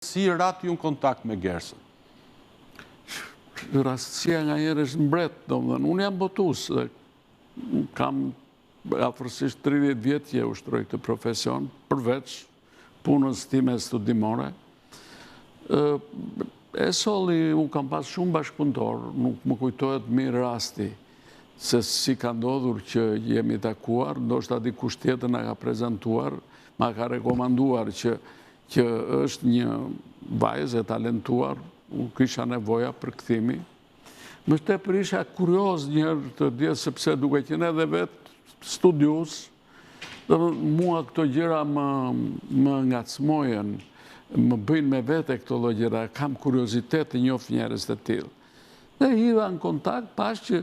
Si rat ju në kontakt me Gersën? Rastësia nga njerë është mbret, unë jam botus, kam afërsisht 30 vjetë që ushtroj këtë profesion, përveç punës time studimore. E solli, unë kam pas shumë bashkëpunëtor, nuk më kujtohet mirë rasti, se si ka ndodhur që jemi takuar, ndoshta dikush tjetër na ka prezentuar, ma ka rekomanduar që është një vajzë e talentuar, unë kisha nevoja për këthimi. Më shtepër isha kurios njërë të dje, sepse duke qenë edhe vetë studius, mua këto gjëra më ngacmojen, më bëjnë me vete këto gjëra, kam kuriozitet të njoh njerëz të tillë. Dhe hidha në kontakt, pas që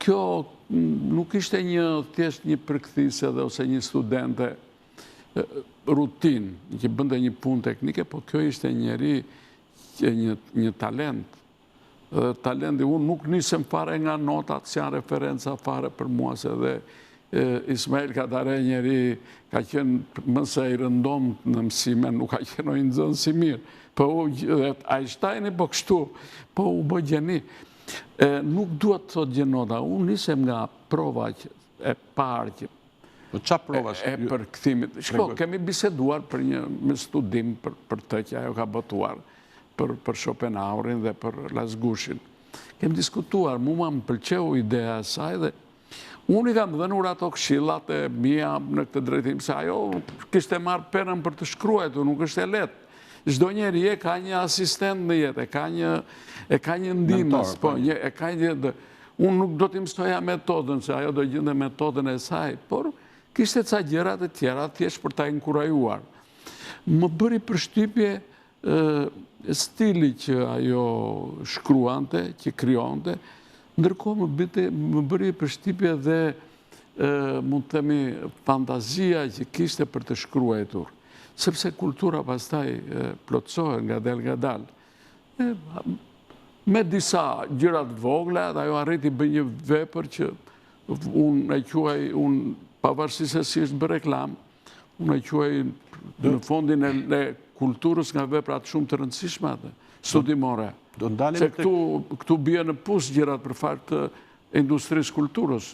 kjo nuk ishte thjesht një përkthise ose një studente rutin, që bënde një punë teknike, po kjo ishte njeri një talent. Dhe talenti, unë nuk nisem fare nga notat, që janë referenca fare për mua, se dhe Ismail Katare njeri ka qenë mëse i rëndom në mësime, nuk ka qenë ojë nëzënë si mirë. Po Einsteini po kështu, po u bë gjeni. Nuk duhet të thot gjenota, unë nisem nga prova e parë që qa provash? E për këthimit. Shko, kemi biseduar për një studim për të që ajo ka botuar, për Schopenhauerin dhe për Lasgushin. Kemi diskutuar, mua më pëlqeu ideja e saj dhe unë i kam dhenur ato këshillat e mia në këtë drejtim, se ajo kishte marrë penën për të shkruajtur, nuk është e lehtë. Çdo njeri ka një asistent në jetë, e ka një ndihmës, po, e ka një unë nuk do t'i mësoja metodën, se ajo do gjende metodën e saj, por kishte ca gjërat e tjera, thjesht për ta inkurajuar. Më bëri përshtypje stili që ajo shkruante, që krijonte, ndërkohë më bëri përshtypje dhe mund të themi fantazia që kishte për të shkruar. Sepse kultura pastaj plotësohet nga dal. Me disa gjërat vogla, dhe ajo arriti bëj një vepër që unë e quaj, pavarësisht se si është bërë reklam, unë e quaj në fondin e kulturës nga veprat shumë të rëndësishme atë, studimore. Se këtu bie në pus gjërat për fakt të industrisë kulturës.